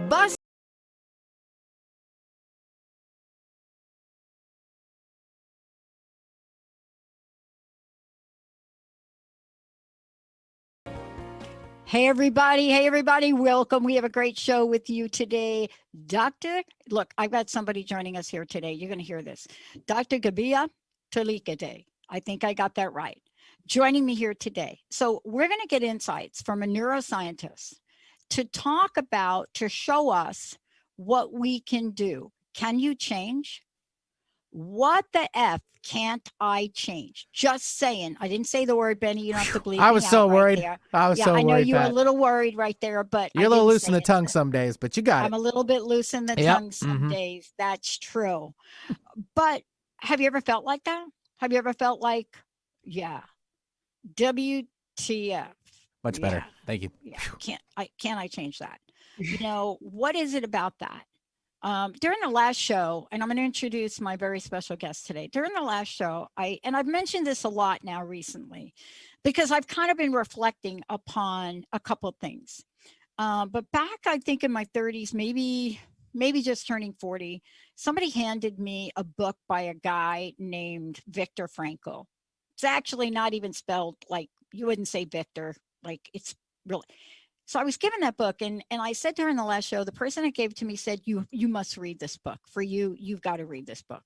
Bus. Hey everybody, welcome. We have a great show with you today. Look, I've got somebody joining us here today. You're going to hear this. Dr. Gabija Toleikyte. I think I got that right. Joining me here today. So we're going to get insights from a neuroscientist to show us what we can do. Can you change? What the F can't I change? Just saying. I didn't say the word, Benny. You don't have to believe me. I was so worried. There. I was so worried. I know you were a little worried right there, but you're a little loose in the tongue some days, but you got it. I'm a little bit loose in the tongue some days. That's true. But have you ever felt like that? Have you ever felt like, WTF? Much better. Thank you. Yeah. Can't I change that? What is it about that? During the last show, and I'm going to introduce my very special guest today. During the last show, I've mentioned this a lot now recently, because I've kind of been reflecting upon a couple of things. But back, I think in my 30s, maybe just turning 40, somebody handed me a book by a guy named Viktor Frankl. It's actually not even spelled like you wouldn't say Victor, like it's really. So I was given that book, and I said during the last show, the person that gave it to me said, you must read this book. For you've got to read this book.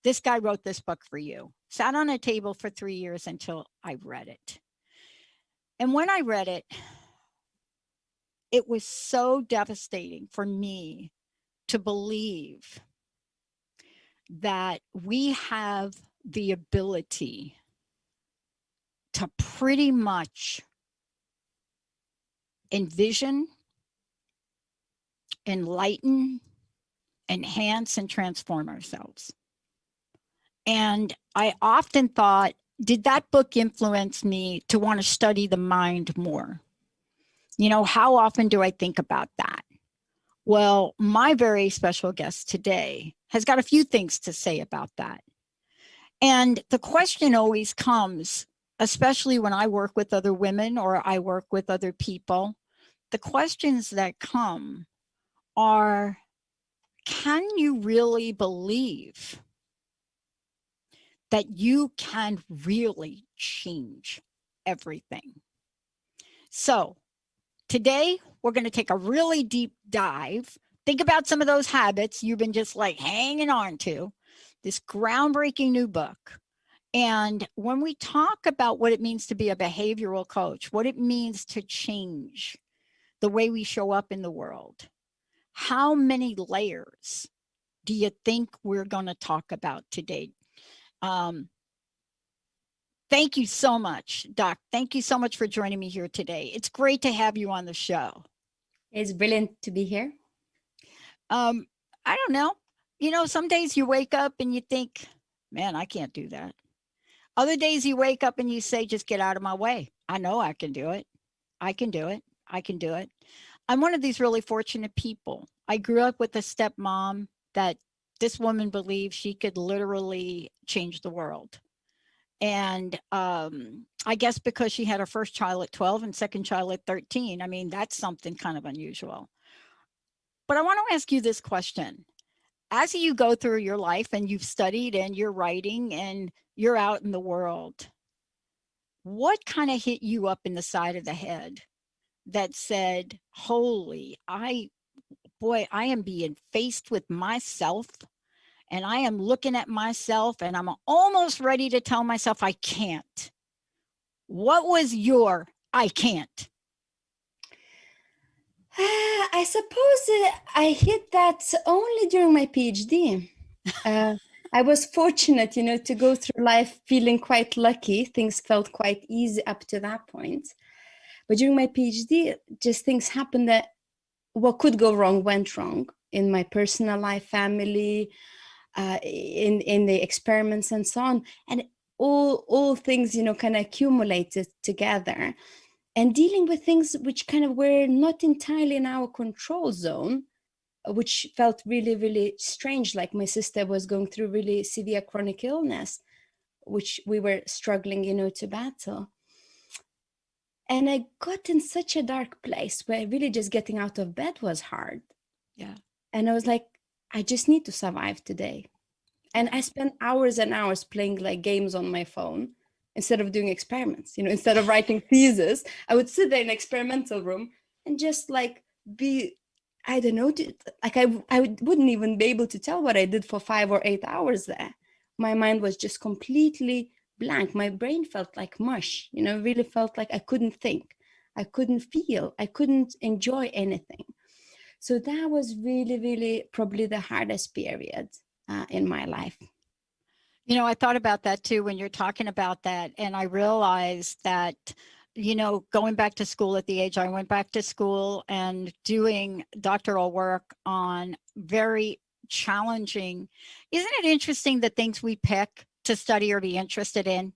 This guy wrote this book for you. Sat on a table for 3 years until I read it. And when I read it, it was so devastating for me to believe that we have the ability to pretty much envision, enlighten, enhance, and transform ourselves. And I often thought, did that book influence me to want to study the mind more? How often do I think about that? Well, my very special guest today has got a few things to say about that. And the question always comes, especially when I work with other women or I work with other people, the questions that come are, can you really believe that you can really change everything? So today, we're going to take a really deep dive. Think about some of those habits you've been just like hanging on to, this groundbreaking new book. And when we talk about what it means to be a behavioral coach, what it means to change the way we show up in the world, how many layers do you think we're going to talk about today? Thank you so much, Doc. Thank you so much for joining me here today. It's great to have you on the show. It's brilliant to be here. I don't know. Some days you wake up and you think, man, I can't do that. Other days you wake up and you say, just get out of my way. I know I can do it. I can do it. I can do it. I'm one of these really fortunate people. I grew up with a stepmom that this woman believed she could literally change the world. And I guess because she had her first child at 12 and second child at 13, I mean, that's something kind of unusual. But I want to ask you this question. As you go through your life and you've studied and you're writing and you're out in the world, what kind of hit you up in the side of the head that said, holy, I am being faced with myself, and I am looking at myself and I'm almost ready to tell myself I can't. What was your I can't? I suppose I hit that only during my PhD. I was fortunate, to go through life feeling quite lucky. Things felt quite easy up to that point. But during my PhD, just things happened that what could go wrong went wrong in my personal life, family, in the experiments and so on. And all things, kind of accumulated together. And dealing with things which kind of were not entirely in our control zone, which felt really, really strange. Like my sister was going through really severe chronic illness, which we were struggling, to battle. And I got in such a dark place where really just getting out of bed was hard. Yeah. And I was like, I just need to survive today. And I spent hours and hours playing like games on my phone instead of doing experiments. Instead of writing thesis, I would sit there in an experimental room and just like be, I don't know, like I wouldn't even be able to tell what I did for 5 or 8 hours there. My mind was just completely blank. My brain felt like mush, really felt like I couldn't think. I couldn't feel. I couldn't enjoy anything. So that was really, really probably the hardest period in my life. I thought about that too when you're talking about that. And I realized that, going back to school at the age I went back to school and doing doctoral work on very challenging. Isn't it interesting the things we pick to study or be interested in?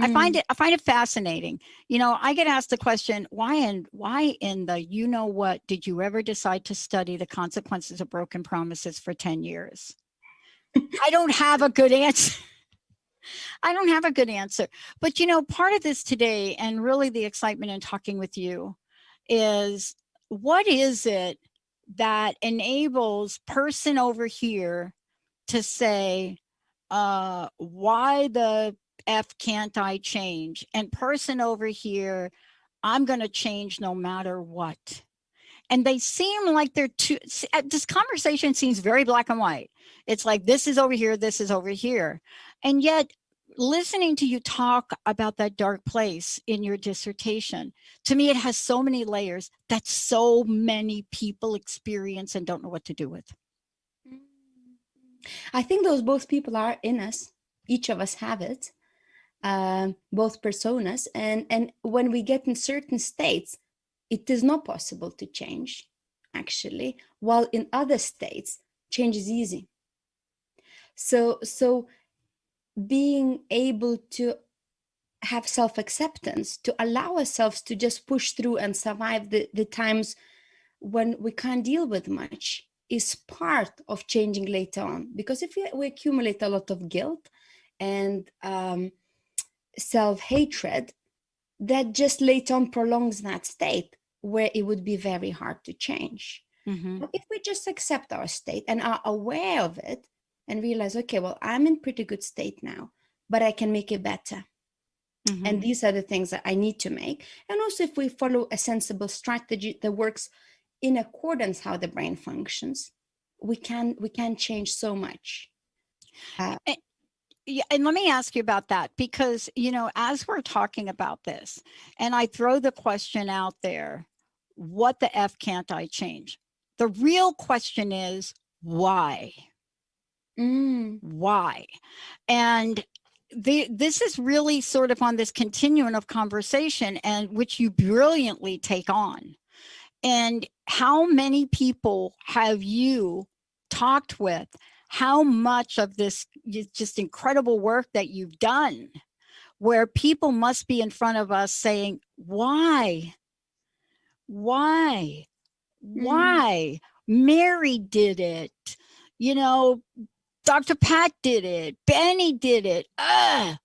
I find it fascinating. I get asked the question, why in the what did you ever decide to study the consequences of broken promises for 10 years? I don't have a good answer. I don't have a good answer. But part of this today, and really the excitement in talking with you, is what is it that enables person over here to say, why the F can't I change? And person over here, I'm going to change no matter what. And they seem like they're too, this conversation seems very black and white. It's like, this is over here, this is over here. And yet, listening to you talk about that dark place in your dissertation, to me, it has so many layers that so many people experience and don't know what to do with. I think those both people are in us. Each of us have it, both personas. And when we get in certain states, it is not possible to change, actually, while in other states, change is easy. So being able to have self-acceptance, to allow ourselves to just push through and survive the times when we can't deal with much is part of changing later on. Because if we accumulate a lot of guilt and self-hatred, that just later on prolongs that state where it would be very hard to change. But if we just accept our state and are aware of it and realize, okay, well, I'm in pretty good state now, but I can make it better. And these are the things that I need to make. And also if we follow a sensible strategy that works in accordance how the brain functions, we can change so much. Yeah, and let me ask you about that, because, as we're talking about this, and I throw the question out there, what the F can't I change? The real question is, why? Why? And this is really sort of on this continuum of conversation, and which you brilliantly take on. And how many people have you talked with? How much of this just incredible work that you've done, where people must be in front of us saying, why? Why? Why? Mary did it. Dr. Pat did it. Benny did it. I've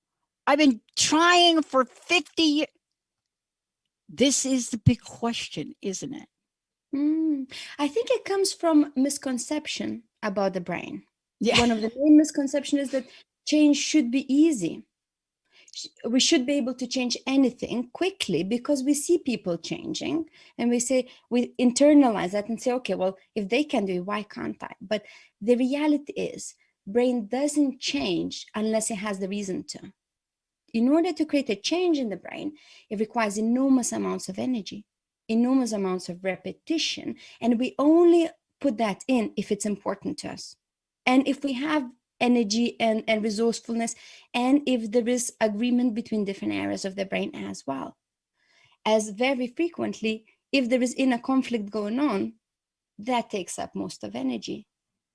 been trying for 50 years. This is the big question, isn't it? I think it comes from misconception about the brain. Yeah. One of the main misconceptions is that change should be easy. We should be able to change anything quickly because we see people changing and we internalize that and say, okay, well, if they can do it, why can't I? But the reality is, brain doesn't change unless it has the reason to. In order to create a change in the brain, it requires enormous amounts of energy, enormous amounts of repetition, and we only put that in if it's important to us. And if we have energy and resourcefulness, and if there is agreement between different areas of the brain as well. As very frequently, if there is inner conflict going on, that takes up most of energy.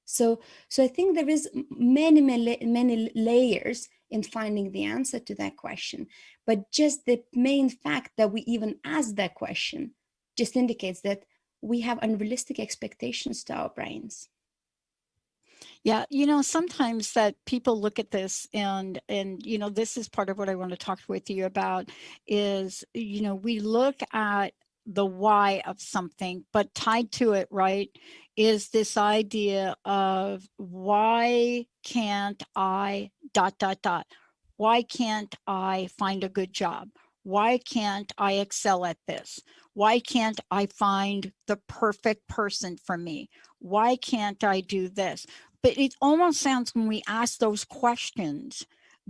So I think there is many layers in finding the answer to that question. But just the main fact that we even ask that question just indicates that we have unrealistic expectations to our brains. Yeah, sometimes that people look at this and this is part of what I want to talk with you about is, we look at the why of something, but tied to it, right, is this idea of why can't I dot dot dot? Why can't I find a good job? Why can't I excel at this? Why can't I find the perfect person for me? Why can't I do this? But it almost sounds when we ask those questions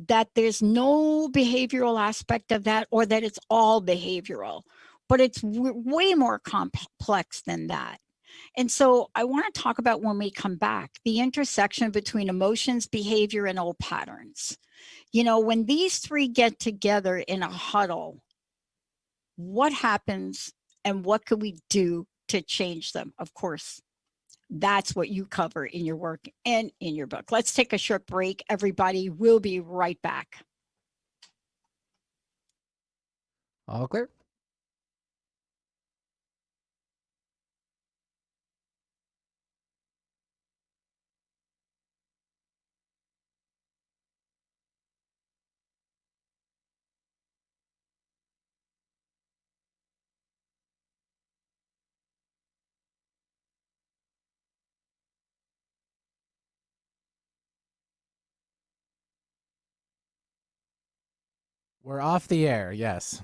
that there's no behavioral aspect of that, or that it's all behavioral, but it's way more complex than that. And so I want to talk about, when we come back, the intersection between emotions, behavior, and old patterns. When these three get together in a huddle, what happens and what could we do to change them? Of course, that's what you cover in your work and in your book. Let's take a short break, everybody. We'll be right back. All clear? We're off the air, yes.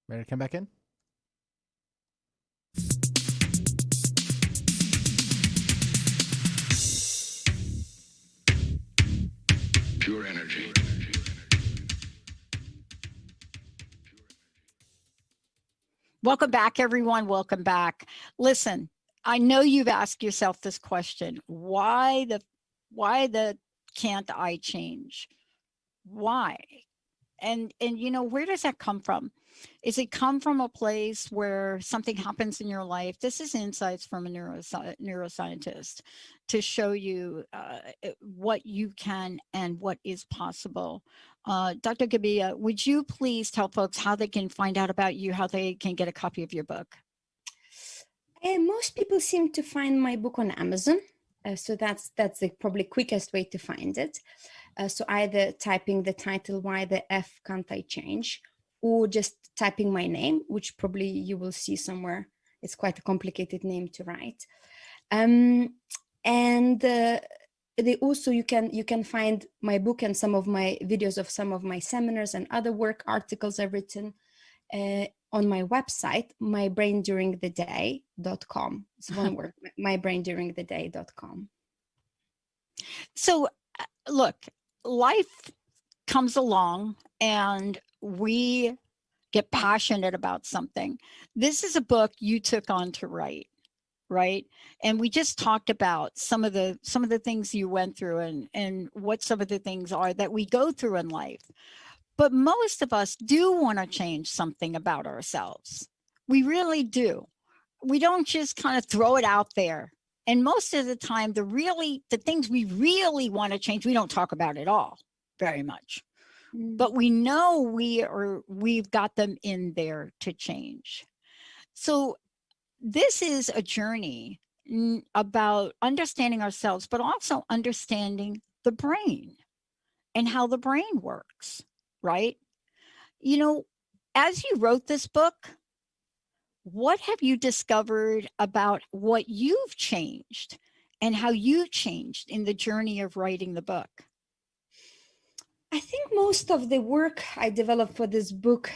Ready to come back in? Pure energy. Welcome back, everyone. Welcome back. Listen, I know you've asked yourself this question: why the can't I change? Why? And where does that come from? Is it come from a place where something happens in your life? This is insights from a neuroscientist to show you what you can and what is possible. Dr. Gabija, would you please tell folks how they can find out about you, how they can get a copy of your book? Most people seem to find my book on Amazon. So that's the probably quickest way to find it. So either typing the title, Why the F Can't I Change, or just typing my name, which probably you will see somewhere. It's quite a complicated name to write. And they also, you can find my book and some of my videos of some of my seminars and other work articles I've written on my website, mybrainduringtheday.com. It's one word, mybrainduringtheday.com. So look, life comes along and we get passionate about something. This is a book you took on to write, right? And we just talked about some of the things you went through and what some of the things are that we go through in life. But most of us do want to change something about ourselves. We really do. We don't just kind of throw it out there. And most of the time, the things we really want to change, we don't talk about at all very much. But we know we've got them in there to change. So this is a journey about understanding ourselves, but also understanding the brain and how the brain works, right? You know, as you wrote this book, what have you discovered about what you've changed and how you changed in the journey of writing the book? I think most of the work I developed for this book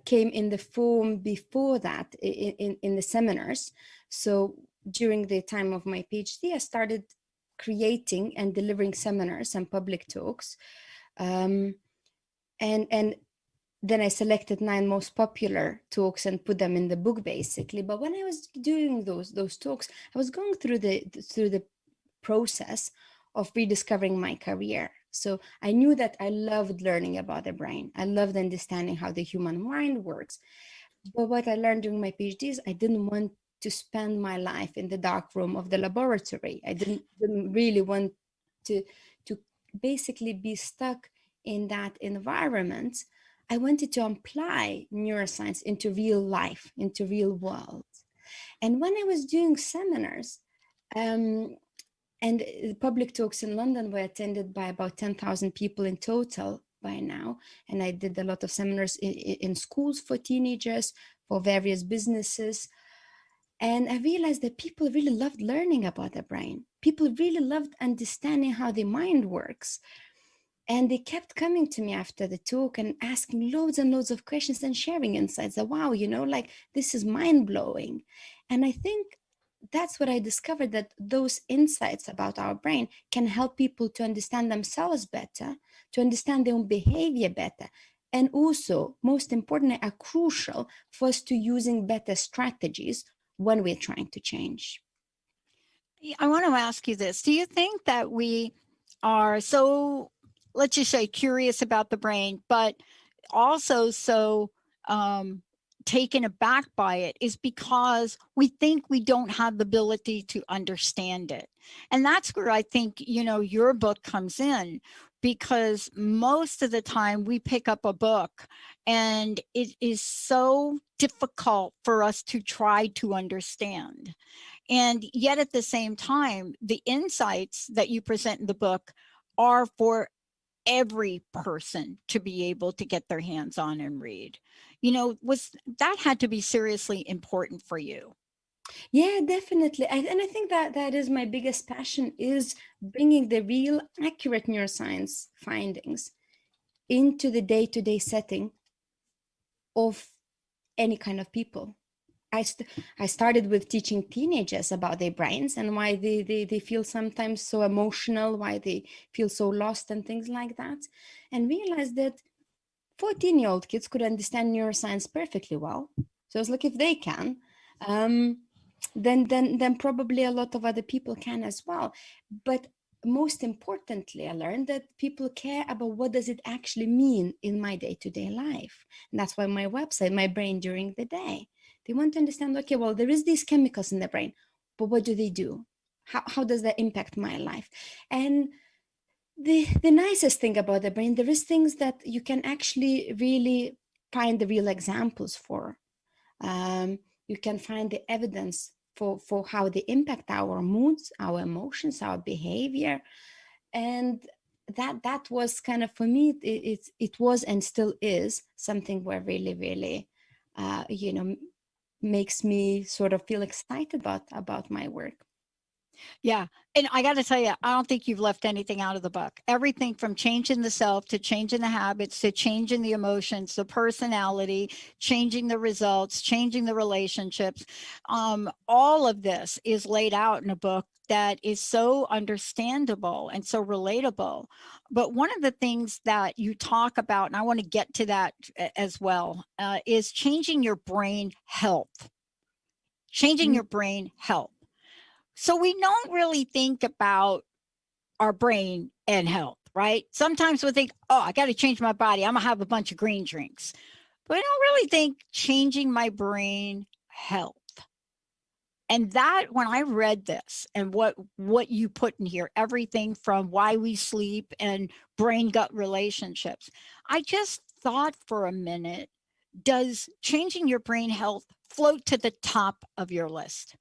came in the form before that in the seminars. So during the time of my PhD, I started creating and delivering seminars and public talks. And then I selected 9 most popular talks and put them in the book, basically. But when I was doing those talks, I was going through the process of rediscovering my career. So I knew that I loved learning about the brain. I loved understanding how the human mind works. But what I learned during my PhD is I didn't want to spend my life in the dark room of the laboratory. I didn't really want to basically be stuck in that environment. I wanted to apply neuroscience into real life, into real world. And when I was doing seminars, and public talks in London were attended by about 10,000 people in total by now. And I did a lot of seminars in schools for teenagers, for various businesses. And I realized that people really loved learning about the brain. People really loved understanding how the mind works. And they kept coming to me after the talk and asking loads and loads of questions and sharing insights. That, wow, this is mind-blowing. And I think that's what I discovered, that those insights about our brain can help people to understand themselves better, to understand their own behavior better, and also, most importantly, are crucial for us to using better strategies when we're trying to change. I want to ask you this. Do you think that we are so, let's just say, curious about the brain, but also so taken aback by it is because we think we don't have the ability to understand it? And that's where I think, your book comes in, because most of the time we pick up a book and it is so difficult for us to try to understand. And yet at the same time, the insights that you present in the book are for every person to be able to get their hands on and read. Was that had to be seriously important for you? Yeah, definitely. And I think that is my biggest passion, is bringing the real accurate neuroscience findings into the day-to-day setting of any kind of people. I started with teaching teenagers about their brains and why they feel sometimes so emotional, why they feel so lost and things like that, and realized that 14-year-old kids could understand neuroscience perfectly well. So I was like, if they can, then probably a lot of other people can as well. But most importantly, I learned that people care about what does it actually mean in my day-to-day life. And that's why my website, My Brain During the Day, they want to understand, okay, well, there is these chemicals in the brain, but what do they do? How does that impact my life? And the nicest thing about the brain, there is things that you can actually really find the real examples for. You can find the evidence for how they impact our moods, our emotions, our behavior. And that was kind of, for me, it was and still is something where really makes me sort of feel excited about my work. Yeah. And I got to tell you, I don't think you've left anything out of the book. Everything from changing the self to changing the habits to changing the emotions, the personality, changing the results, changing the relationships. All of this is laid out in a book that is so understandable and so relatable. But one of the things that you talk about, and I want to get to that as well, is changing your brain health. Changing your brain health. So we don't really think about our brain and health, right? Sometimes we think, oh, I got to change my body. I'm going to have a bunch of green drinks. But I don't really think changing my brain health. And that, when I read this and what you put in here, everything from why we sleep and brain gut relationships, I just thought for a minute, does changing your brain health float to the top of your list?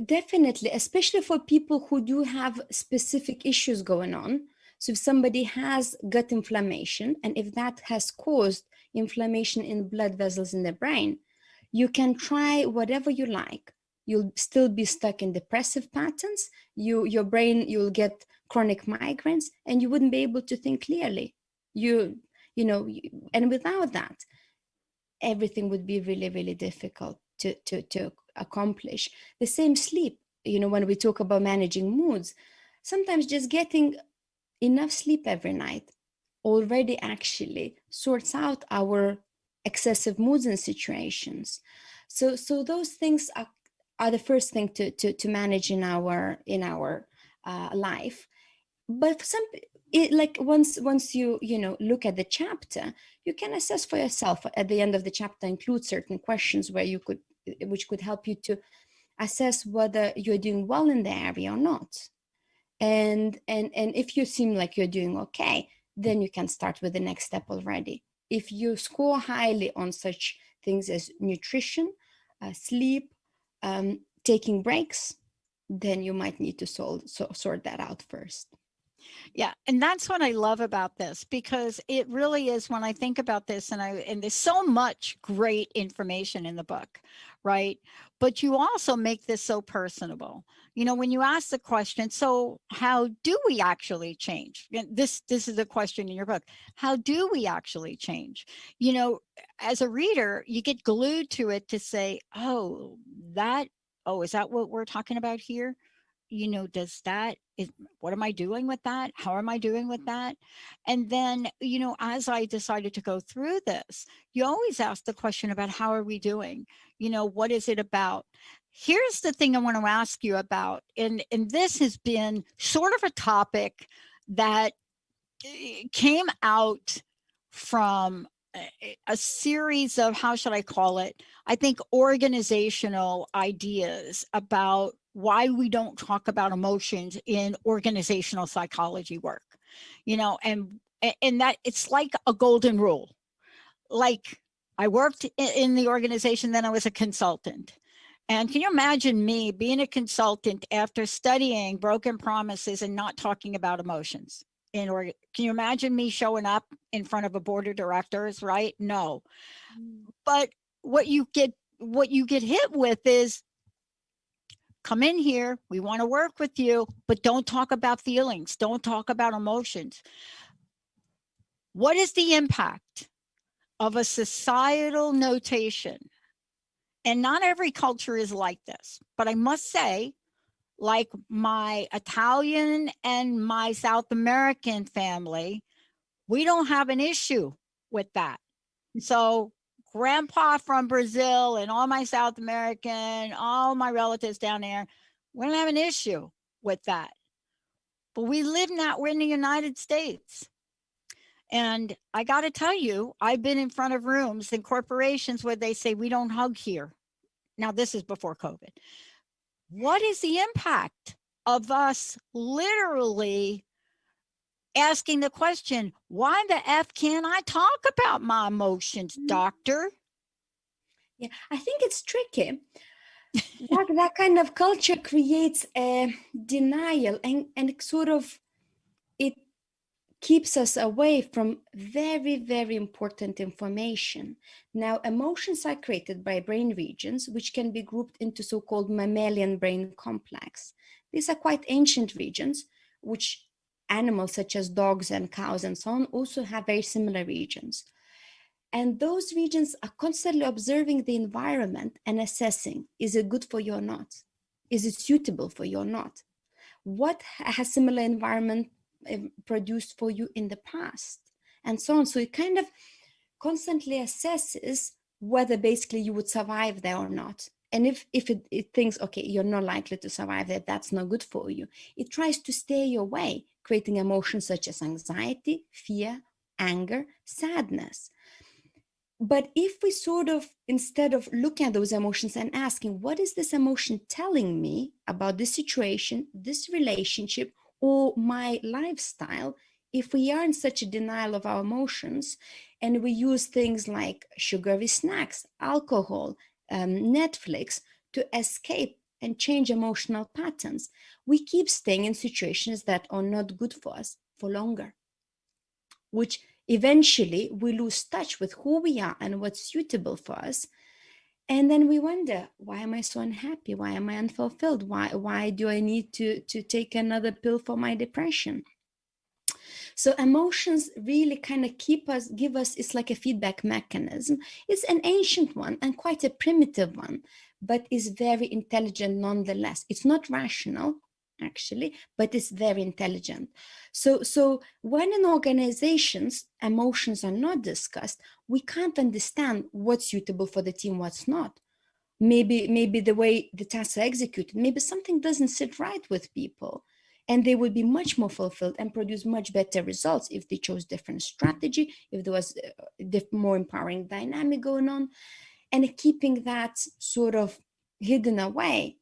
Definitely, especially for people who do have specific issues going on. So if somebody has gut inflammation, and if that has caused inflammation in blood vessels in the brain, you can try whatever you like. You'll still be stuck in depressive patterns. Your brain, you'll get chronic migraines, and you wouldn't be able to think clearly. And without that, everything would be really difficult to accomplish. The same sleep, when we talk about managing moods, sometimes just getting enough sleep every night already actually sorts out our excessive moods and situations. So those things are the first thing to manage in our life. But once you look at the chapter, you can assess for yourself. At the end of the chapter include certain questions which could help you to assess whether you're doing well in the area or not. And if you seem like you're doing okay, then you can start with the next step already. If you score highly on such things as nutrition, sleep, taking breaks, then you might need to sort that out first. Yeah. And that's what I love about this, because it really is, when I think about this, and there's so much great information in the book, right? But you also make this so personable. When you ask the question, so how do we actually change? This is a question in your book. How do we actually change? As a reader, you get glued to it to say, is that what we're talking about here? What am I doing with that? How am I doing with that? And then, as I decided to go through this, you always ask the question about how are we doing? What is it about? Here's the thing I want to ask you about. And this has been sort of a topic that came out from a series of, how should I call it? I think organizational ideas about why we don't talk about emotions in organizational psychology work, and that it's like a golden rule. Like, I worked in the organization, then I was a consultant. And can you imagine me being a consultant after studying broken promises and not talking about emotions? Can you imagine me showing up in front of a board of directors, right? No. But what you get hit with is, come in here, we want to work with you, but don't talk about feelings, don't talk about emotions. What is the impact of a societal notation? And not every culture is like this, but I must say, like my Italian and my South American family, we don't have an issue with that. So grandpa from Brazil and all my South American, all my relatives down there, we don't have an issue with that. But we live now, we're in the United States. And I got to tell you, I've been in front of rooms in corporations where they say, we don't hug here. Now, this is before COVID. What is the impact of us literally asking the question, why the F can't I talk about my emotions, doctor? Yeah, I think it's tricky. That kind of culture creates a denial and sort of it keeps us away from very, very important information. Now, emotions are created by brain regions, which can be grouped into so-called mammalian brain complex. These are quite ancient regions, which animals such as dogs and cows and so on also have very similar regions. And those regions are constantly observing the environment and assessing, is it good for you or not? Is it suitable for you or not? What has similar environment produced for you in the past? And so on. So it kind of constantly assesses whether basically you would survive there or not. And if it thinks, okay, you're not likely to survive there, that's not good for you, it tries to stay your way, creating emotions such as anxiety, fear, anger, sadness. But if we sort of, instead of looking at those emotions and asking, what is this emotion telling me about this situation, this relationship, or my lifestyle, if we are in such a denial of our emotions and we use things like sugary snacks, alcohol, Netflix to escape and change emotional patterns, we keep staying in situations that are not good for us for longer, which eventually we lose touch with who we are and what's suitable for us. And then we wonder, why am I so unhappy? Why am I unfulfilled? Why do I need to take another pill for my depression? So emotions really kind of give us, it's like a feedback mechanism. It's an ancient one and quite a primitive one, but is very intelligent nonetheless. It's not rational, actually, but it's very intelligent. So when in organizations emotions are not discussed, we can't understand what's suitable for the team, what's not. Maybe the way the tasks are executed, maybe something doesn't sit right with people, and they would be much more fulfilled and produce much better results if they chose different strategy, if there was a more empowering dynamic going on. And keeping that sort of hidden away,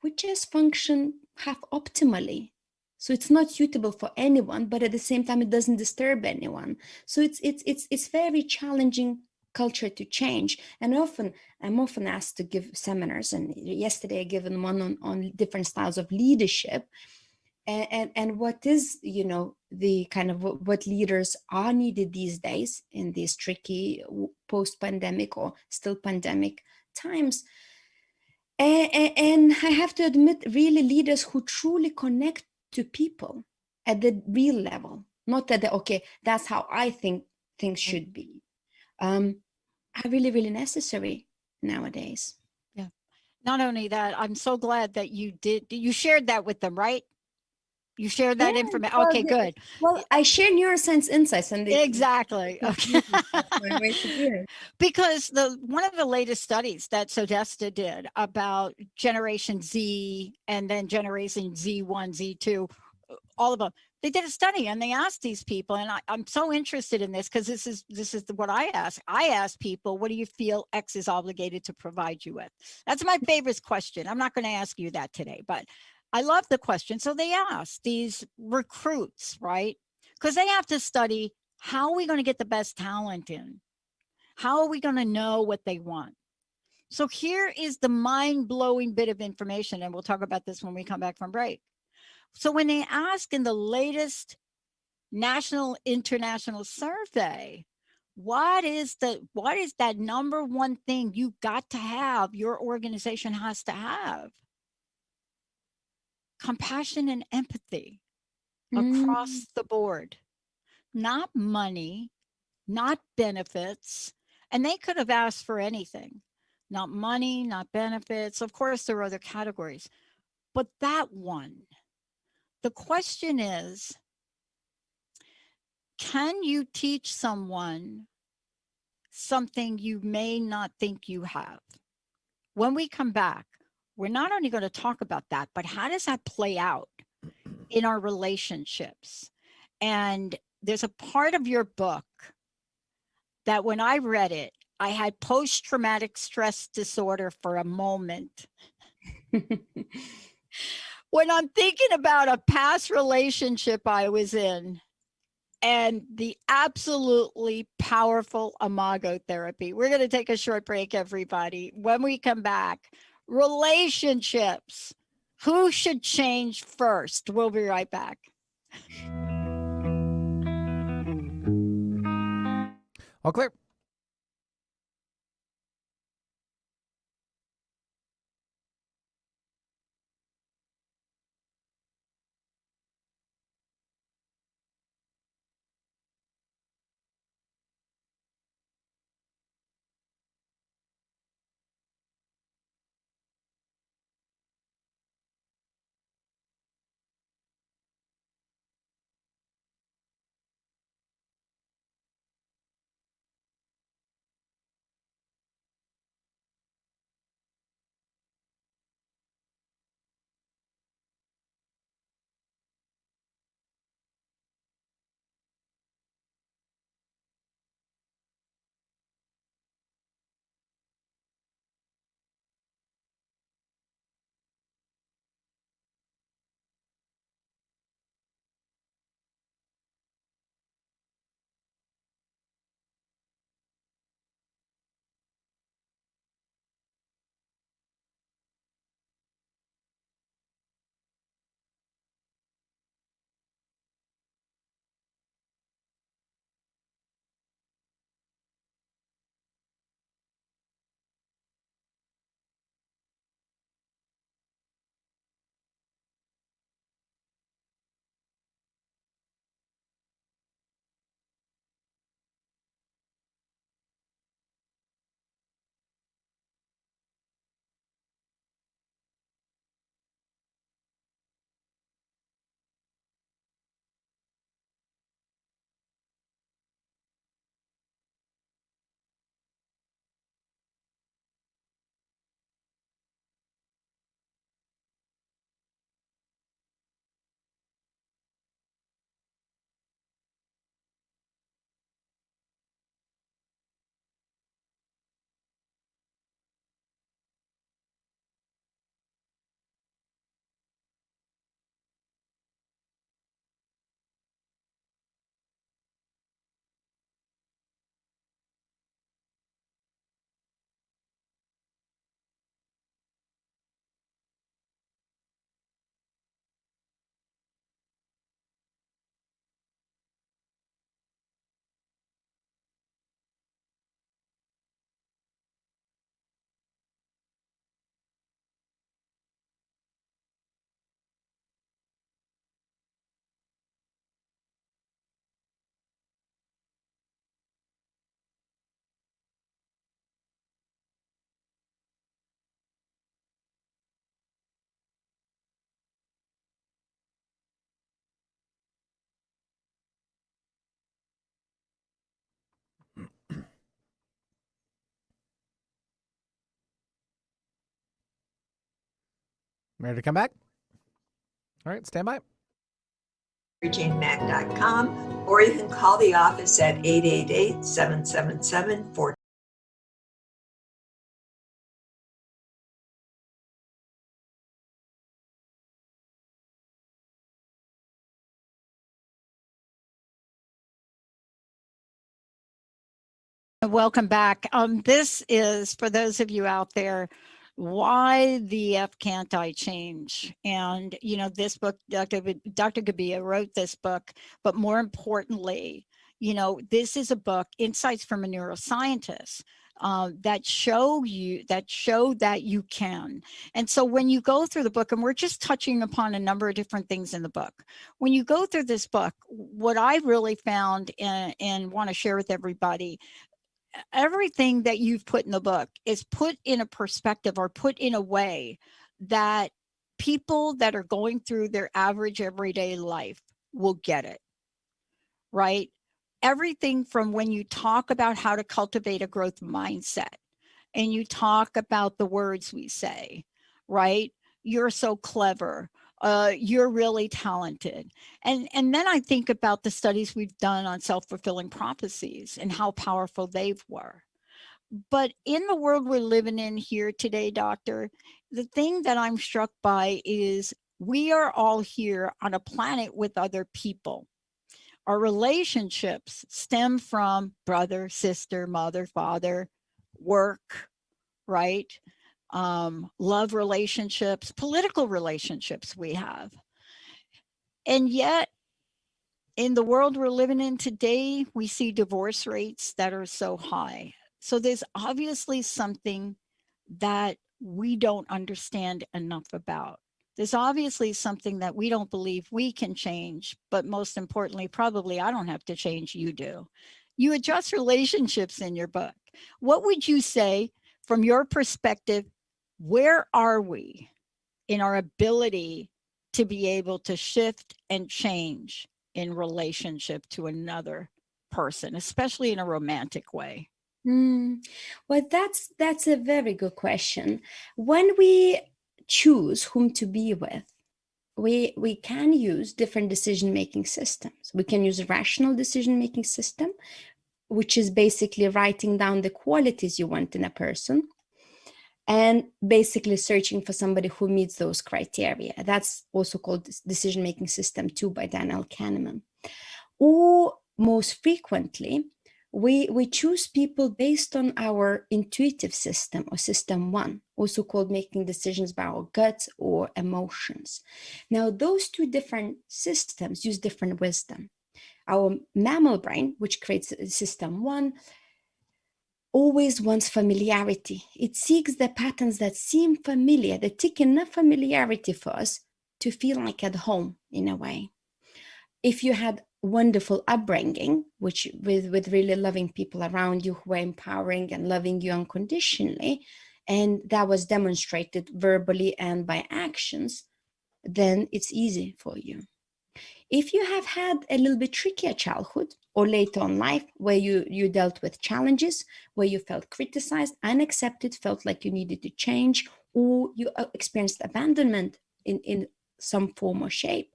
we just function half optimally. So it's not suitable for anyone, but at the same time, it doesn't disturb anyone. So it's very challenging culture to change. And I'm often asked to give seminars, and yesterday I given one on different styles of leadership. And what is, the kind of what leaders are needed these days in these tricky post-pandemic or still pandemic times. And I have to admit, really leaders who truly connect to people at the real level, not at the, okay, that's how I think things should be, are really, really necessary nowadays. Yeah. Not only that, I'm so glad that you shared that with them, right? You shared that information. Okay, good. Well, I share neuroscience insights, and Exactly. Okay. that's my way to do it. Because one of the latest studies that Sodesta did about Generation Z and then Generation Z1, Z2, all of them, they did a study and they asked these people, and I'm so interested in this because this is what I ask. I ask people, what do you feel X is obligated to provide you with? That's my favorite question. I'm not going to ask you that today, but I love the question. So they asked these recruits, right? Because they have to study, how are we going to get the best talent in? How are we going to know what they want? So here is the mind-blowing bit of information, and we'll talk about this when we come back from break. So when they ask in the latest national international survey, what is that number one thing you got to have, your organization has to have? Compassion and empathy across the board, not money, not benefits. And they could have asked for anything, not money, not benefits. Of course, there are other categories, but that one, the question is, can you teach someone something you may not think you have? When we come back, we're not only going to talk about that, but how does that play out in our relationships. And there's a part of your book that when I read it, I had post-traumatic stress disorder for a moment. When I'm thinking about a past relationship I was in and the absolutely powerful imago therapy. We're going to take a short break, everybody. When we come back, relationships. Who should change first? We'll be right back. All clear. Ready to come back? All right, stand by. MaryJaneMack.com, or you can call the office at 888-777-42. Welcome back. This is, for those of you out there, why the F can't I change? And, you know, this book, Dr. Gabija wrote this book, but more importantly, you know, this is a book, Insights from a Neuroscientist, that show that you can. And so when you go through the book, and we're just touching upon a number of different things in the book, when you go through this book, what I really found and want to share with everybody, everything that you've put in the book is put in a perspective or put in a way that people that are going through their average everyday life will get it, right? Everything from when you talk about how to cultivate a growth mindset and you talk about the words we say, right? You're so clever. you're really talented. And then I think about the studies we've done on self-fulfilling prophecies and how powerful they were. But in the world we're living in here today, doctor, the thing that I'm struck by is we are all here on a planet with other people. Our relationships stem from brother, sister, mother, father, work, right? Love relationships, political relationships we have. And yet, in the world we're living in today, we see divorce rates that are so high. So there's obviously something that we don't understand enough about. There's obviously something that we don't believe we can change, but most importantly, probably I don't have to change, you do. You address relationships in your book. What would you say from your perspective, where are we in our ability to be able to shift and change in relationship to another person, especially in a romantic way? Well, that's a very good question. When we choose whom to be with, we can use different decision-making systems. We can use a rational decision-making system, which is basically writing down the qualities you want in a person and basically searching for somebody who meets those criteria. That's also called decision-making system 2 by Daniel Kahneman. Or most frequently, we choose people based on our intuitive system or system 1, also called making decisions by our gut or emotions. Now, those two different systems use different wisdom. Our mammal brain, which creates system 1, always wants familiarity. It seeks the patterns that seem familiar, that tick enough familiarity for us to feel like at home in a way. If you had wonderful upbringing, which with really loving people around you who were empowering and loving you unconditionally, and that was demonstrated verbally and by actions, then it's easy for you. If you have had a little bit trickier childhood or later on life where you dealt with challenges, where you felt criticized, unaccepted, felt like you needed to change, or you experienced abandonment in some form or shape,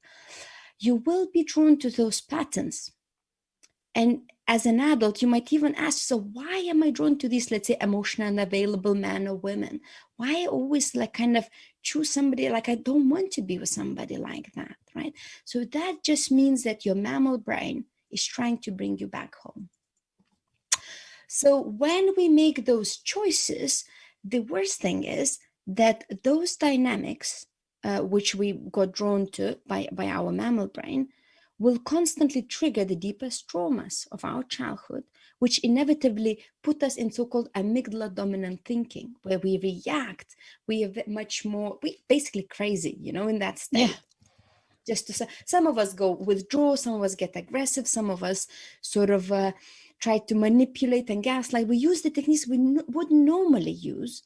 you will be drawn to those patterns. And as an adult, you might even ask, so why am I drawn to these, let's say, emotional unavailable men or women? Why I always like kind of choose somebody like I don't want to be with somebody like that, right? So that just means that your mammal brain is trying to bring you back home. So when we make those choices, the worst thing is that those dynamics, which we got drawn to by our mammal brain, will constantly trigger the deepest traumas of our childhood, which inevitably put us in so-called amygdala dominant thinking, where we react, we are much more, we basically crazy, in that state. Yeah. Some of us go withdraw, some of us get aggressive, some of us sort of try to manipulate and gaslight. We use the techniques we would normally use.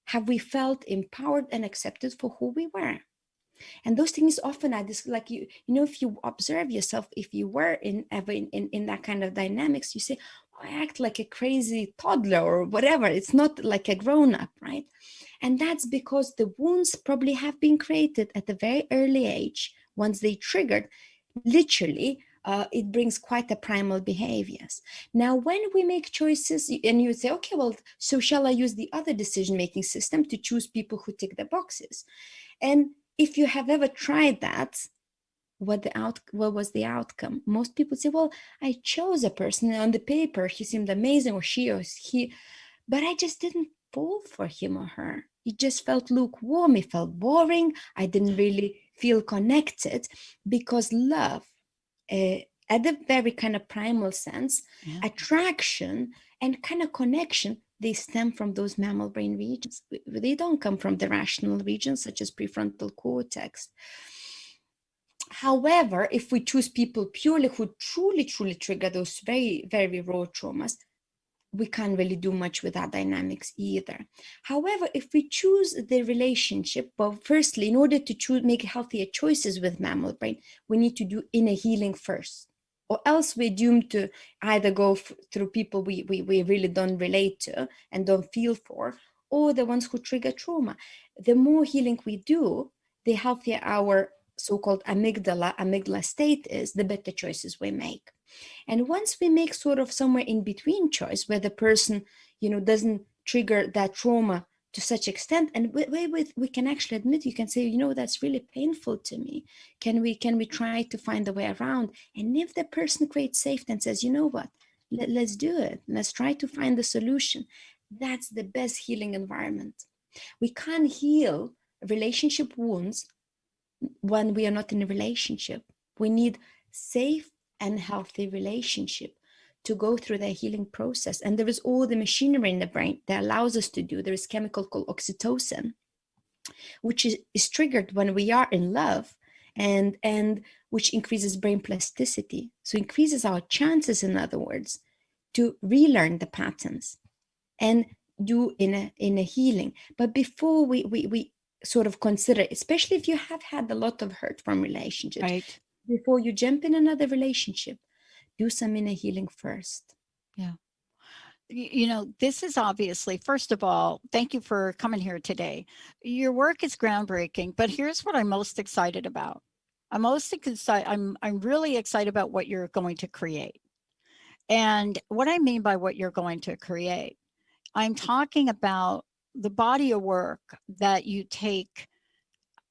Have we felt empowered and accepted for who we were? And those things often are this, like if you observe yourself, if you were in that kind of dynamics, you say, oh, I act like a crazy toddler or whatever. It's not like a grown-up, right? And that's because the wounds probably have been created at a very early age. Once they triggered, literally, it brings quite a primal behaviors. Now, when we make choices and you say, okay, well, so shall I use the other decision-making system to choose people who tick the boxes? And if you have ever tried that, what was the outcome? Most people say, well, I chose a person on the paper, he seemed amazing, or she or he, but I just didn't fall for him or her. It just felt lukewarm, it felt boring. I didn't really feel connected, because love, at the very kind of primal sense, attraction and kind of connection, they stem from those mammal brain regions. They don't come from the rational regions, such as prefrontal cortex. However, if we choose people purely who truly trigger those very, very raw traumas, we can't really do much with our dynamics either. However, if we choose the relationship, well, firstly, in order to make healthier choices with mammal brain, we need to do inner healing first. Or else we're doomed to either go through people we really don't relate to and don't feel for, or the ones who trigger trauma. The more healing we do, the healthier our so-called amygdala state is, the better choices we make. And once we make sort of somewhere in between choice where the person, doesn't trigger that trauma to such extent, and we can actually admit, you can say, that's really painful to me. Can we try to find a way around? And if the person creates safety and says, you know what, let's do it. Let's try to find the solution. That's the best healing environment. We can't heal relationship wounds when we are not in a relationship. We need safe and healthy relationship to go through the healing process. And there is all the machinery in the brain that allows us to do. There is chemical called oxytocin, which is triggered when we are in love, and which increases brain plasticity. So increases our chances, in other words, to relearn the patterns and do in a healing. But before we sort of consider, especially if you have had a lot of hurt from relationships, Right. before you jump in another relationship, do some inner healing first. Yeah. This is obviously, first of all, thank you for coming here today. Your work is groundbreaking, but here's what I'm most excited about. I'm really excited about what you're going to create. And what I mean by what you're going to create, I'm talking about the body of work that you take.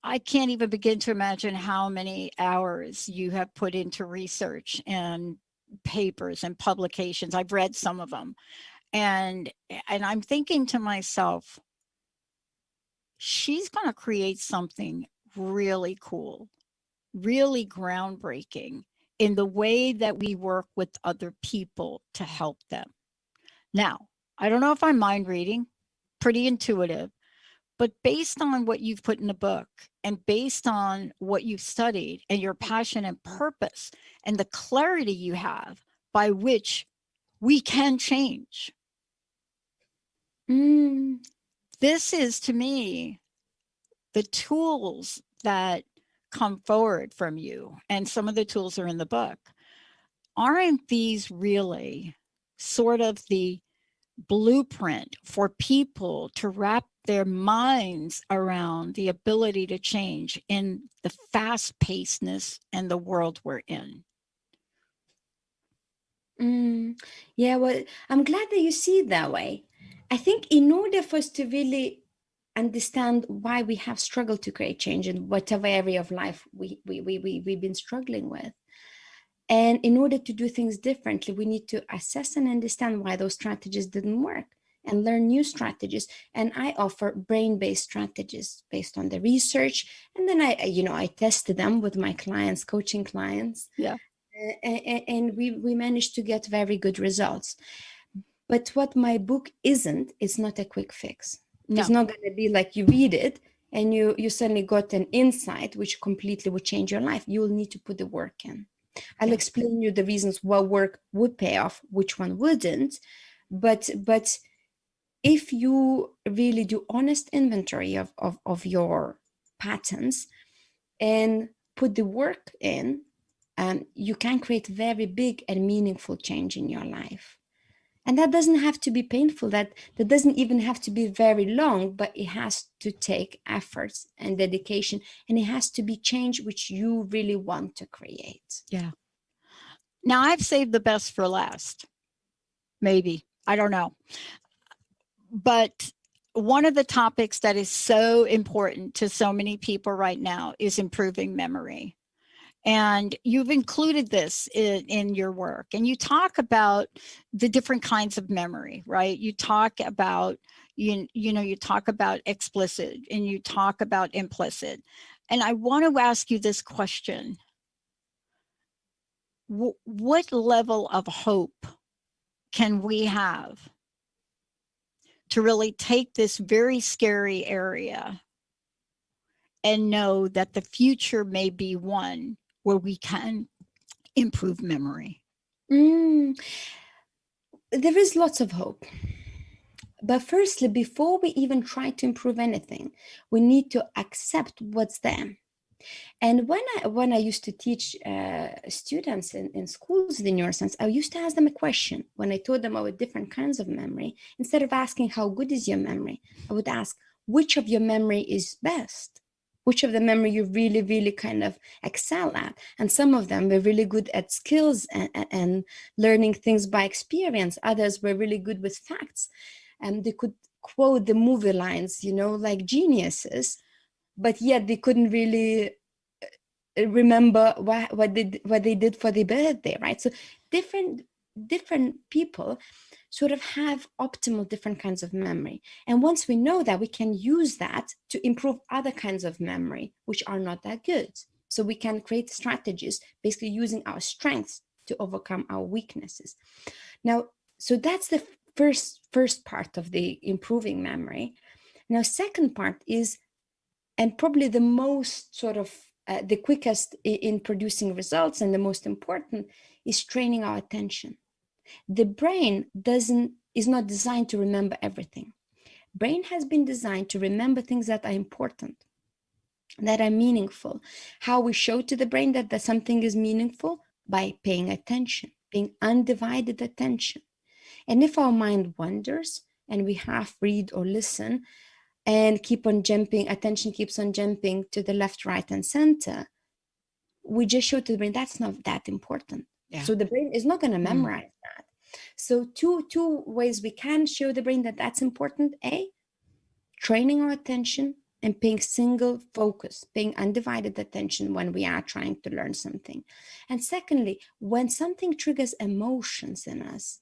I can't even begin to imagine how many hours you have put into research and papers and publications. I've read some of them. And I'm thinking to myself, she's going to create something really cool, really groundbreaking in the way that we work with other people to help them. Now, I don't know if I'm mind reading, pretty intuitive, but based on what you've put in the book and based on what you've studied and your passion and purpose and the clarity you have by which we can change. This is, to me, the tools that come forward from you, and some of the tools are in the book. Aren't these really sort of the blueprint for people to wrap their minds around the ability to change in the fast-pacedness and the world we're in? Yeah, well, I'm glad that you see it that way. I think in order for us to really understand why we have struggled to create change in whatever area of life we've been struggling with, and in order to do things differently, we need to assess and understand why those strategies didn't work and learn new strategies. And I offer brain-based strategies based on the research. And then I tested them with my clients, coaching clients. Yeah. And we managed to get very good results. But what my book isn't, it's not a quick fix. No. It's not going to be like you read it and you suddenly got an insight which completely would change your life. You will need to put the work in. I'll explain you the reasons what work would pay off, which one wouldn't. But if you really do honest inventory of your patterns and put the work in, you can create very big and meaningful change in your life. And that doesn't have to be painful. That doesn't even have to be very long, but it has to take efforts and dedication. And it has to be change which you really want to create. Yeah. Now, I've saved the best for last. Maybe. I don't know. But one of the topics that is so important to so many people right now is improving memory. And you've included this in your work, and you talk about the different kinds of memory, right? You talk about, you talk about explicit and you talk about implicit. And I want to ask you this question. What level of hope can we have to really take this very scary area and know that the future may be one where we can improve memory? There is lots of hope. But firstly, before we even try to improve anything, we need to accept what's there. And when I used to teach students in schools the neuroscience, I used to ask them a question. When I told them about different kinds of memory, instead of asking how good is your memory, I would ask, which of your memory is best? which of the memory you really, really kind of excel at. And some of them were really good at skills and learning things by experience. Others were really good with facts. And they could quote the movie lines, like geniuses, but yet they couldn't really remember what they did for their birthday, right? So different people sort of have optimal different kinds of memory. And once we know that, we can use that to improve other kinds of memory, which are not that good. So we can create strategies, basically using our strengths to overcome our weaknesses. Now, so that's the first part of the improving memory. Now, second part is, and probably the most sort of the quickest in producing results and the most important, is training our attention. The brain is not designed to remember everything. Brain has been designed to remember things that are important, that are meaningful. How we show to the brain that something is meaningful? By paying attention, paying undivided attention. And if our mind wanders and we half read or listen and keep on jumping, attention keeps on jumping to the left, right, and center, we just show to the brain that's not that important. Yeah. So the brain is not going to memorize that. So two ways we can show the brain that that's important. A, training our attention and paying single focus, paying undivided attention when we are trying to learn something. And secondly, when something triggers emotions in us,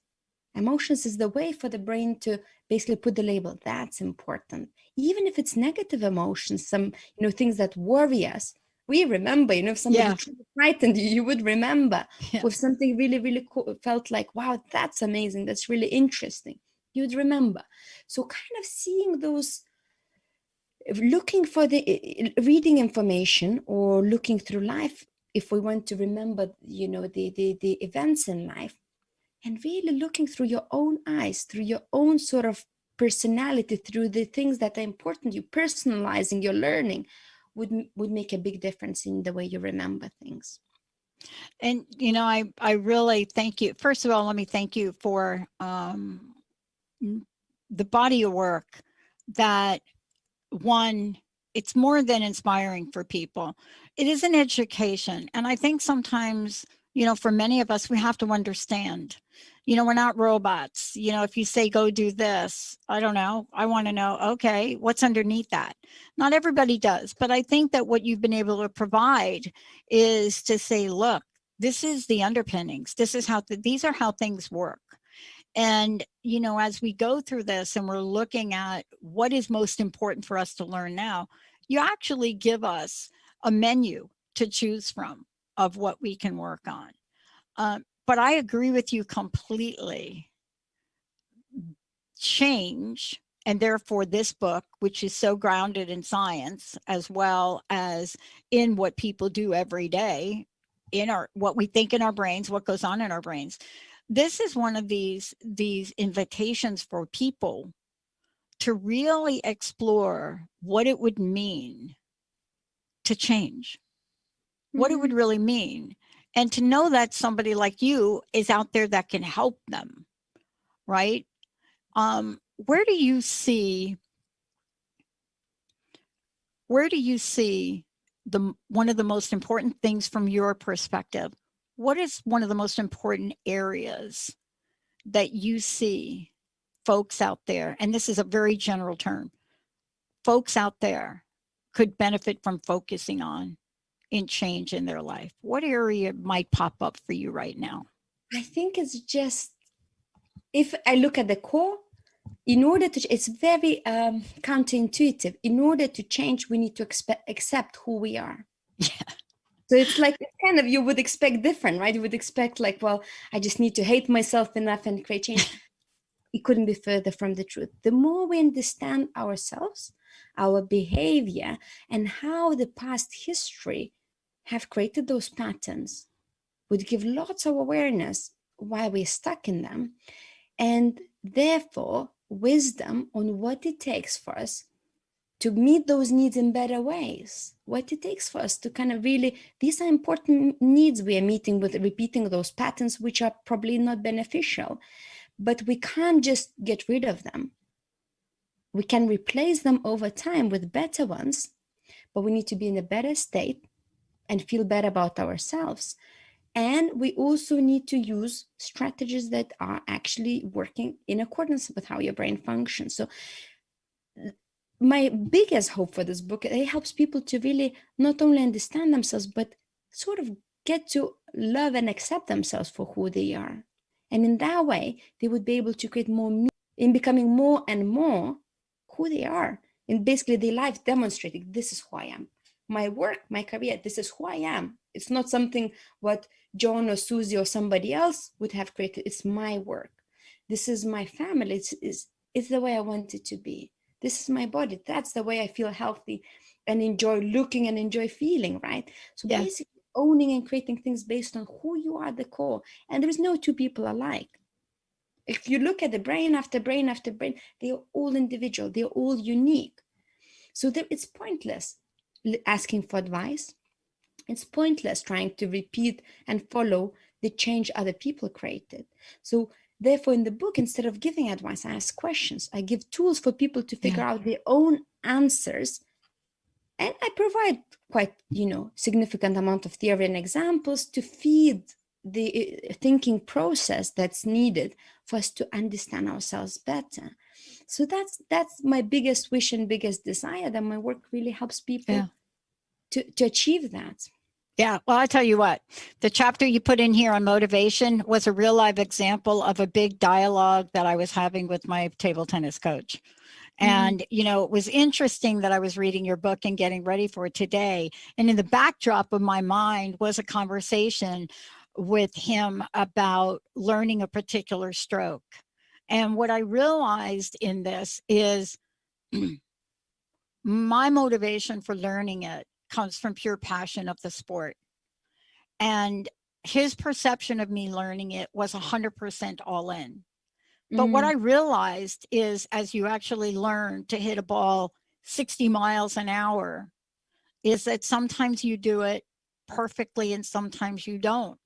emotions is the way for the brain to basically put the label, that's important. Even if it's negative emotions, some, things that worry us, we remember, if somebody frightened you, you would remember. If something really, really cool, felt like, wow, that's amazing, that's really interesting, you'd remember. So kind of seeing those, looking for the reading information or looking through life, if we want to remember, the events in life, and really looking through your own eyes, through your own sort of personality, through the things that are important, you personalizing your learning would make a big difference in the way you remember things. And, I really thank you. First of all, let me thank you for the body of work that, one, it's more than inspiring for people. It is an education. And I think sometimes, for many of us, we have to understand, we're not robots. If you say, go do this, I don't know. I want to know, okay, what's underneath that? Not everybody does. But I think that what you've been able to provide is to say, look, this is the underpinnings. This is how, these are how things work. And, as we go through this and we're looking at what is most important for us to learn now, you actually give us a menu to choose from of what we can work on. But I agree with you completely. Change, and therefore this book, which is so grounded in science, as well as in what people do every day, in what we think in our brains, what goes on in our brains. This is one of these invitations for people to really explore what it would mean to change, what it would really mean, and to know that somebody like you is out there that can help them, right? Where do you see one of the most important things from your perspective? What is one of the most important areas that you see folks out there, and this is a very general term, folks out there could benefit from focusing on in change in their life? What area might pop up for you right now? I think it's just, if I look at the core, in order to, it's very counterintuitive. In order to change, we need to accept who we are. Yeah. So it's like, kind of, you would expect different, right? You would expect like, well, I just need to hate myself enough and create change. It couldn't be further from the truth. The more we understand ourselves, our behavior, and how the past history have created those patterns, would give lots of awareness why we're stuck in them, and therefore wisdom on what it takes for us to meet those needs in better ways, what it takes for us to kind of really, these are important needs we are meeting with repeating those patterns, which are probably not beneficial, but we can't just get rid of them. We can replace them over time with better ones, but we need to be in a better state and feel better about ourselves. And we also need to use strategies that are actually working in accordance with how your brain functions. So my biggest hope for this book, it helps people to really not only understand themselves, but sort of get to love and accept themselves for who they are. And in that way, they would be able to create more meaning in becoming more and more who they are. And basically their life demonstrating, this is who I am. My work, my career, this is who I am. It's not something what John or Susie or somebody else would have created. It's my work. This is my family. It's the way I want it to be. This is my body. That's the way I feel healthy and enjoy looking and enjoy feeling, right? So Yeah. basically owning and creating things based on who you are at the core. And there is no two people alike. If you look at the brain after brain after brain, they are all individual. They're all unique. So it's pointless asking for advice. It's pointless trying to repeat and follow the change other people created. So therefore, in the book, instead of giving advice, I ask questions. I give tools for people to figure out their own answers. And I provide quite, significant amount of theory and examples to feed the thinking process that's needed for us to understand ourselves better. So that's my biggest wish and biggest desire, that my work really helps people to achieve that. Yeah. Well, I tell you what, the chapter you put in here on motivation was a real live example of a big dialogue that I was having with my table tennis coach. And, it was interesting that I was reading your book and getting ready for it today. And in the backdrop of my mind was a conversation with him about learning a particular stroke. And what I realized in this is my motivation for learning it comes from pure passion of the sport. And his perception of me learning it was 100% all in. But what I realized is, as you actually learn to hit a ball 60 miles an hour, is that sometimes you do it perfectly and sometimes you don't.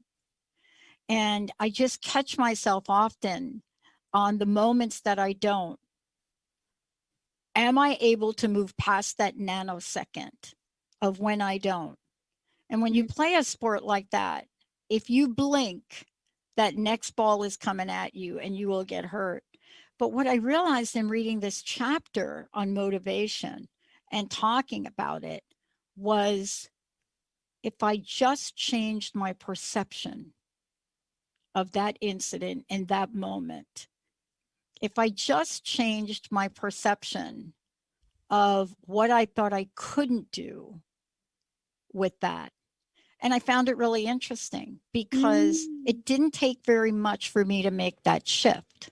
And I just catch myself often on the moments that I don't. Am I able to move past that nanosecond of when I don't? And when you play a sport like that, if you blink, that next ball is coming at you and you will get hurt. But what I realized in reading this chapter on motivation and talking about it was, if I just changed my perception of that incident in that moment, if I just changed my perception of what I thought I couldn't do with that. And I found it really interesting because it didn't take very much for me to make that shift.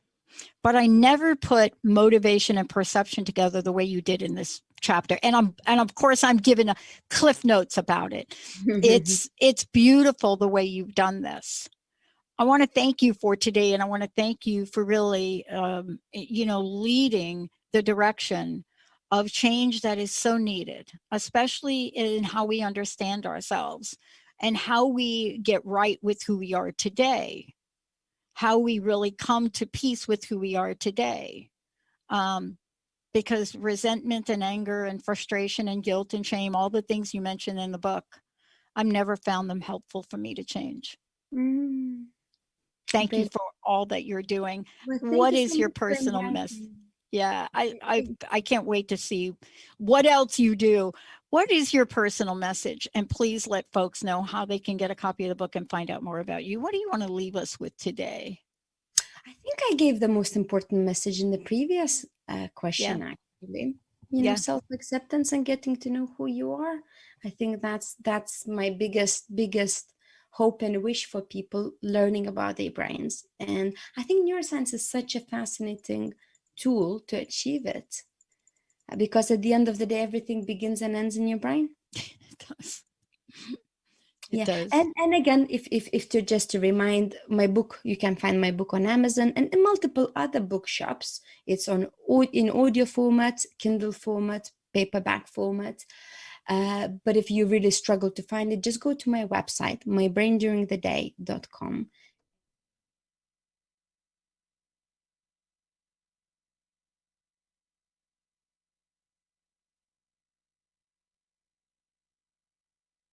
But I never put motivation and perception together the way you did in this chapter. And of course I'm giving a cliff notes about it. It's beautiful the way you've done this. I want to thank you for today, and I want to thank you for really leading the direction of change that is so needed, especially in how we understand ourselves and how we get right with who we are today, how we really come to peace with who we are today. Because resentment and anger and frustration and guilt and shame, all the things you mentioned in the book, I've never found them helpful for me to change. Thank you for all that you're doing. What is your personal message? Yeah, I can't wait to see what else you do. What is your personal message? And please let folks know how they can get a copy of the book and find out more about you. What do you want to leave us with today? I think I gave the most important message in the previous question, actually. Self-acceptance and getting to know who you are. I think that's my biggest hope and wish for people learning about their brains. And I think neuroscience is such a fascinating tool to achieve it, because at the end of the day, everything begins and ends in your brain. It does. It does. And again, if to remind, my book, you can find my book on Amazon and in multiple other bookshops. It's in audio format, Kindle format, paperback format. But if you really struggle to find it, just go to my website, mybrainduringtheday.com,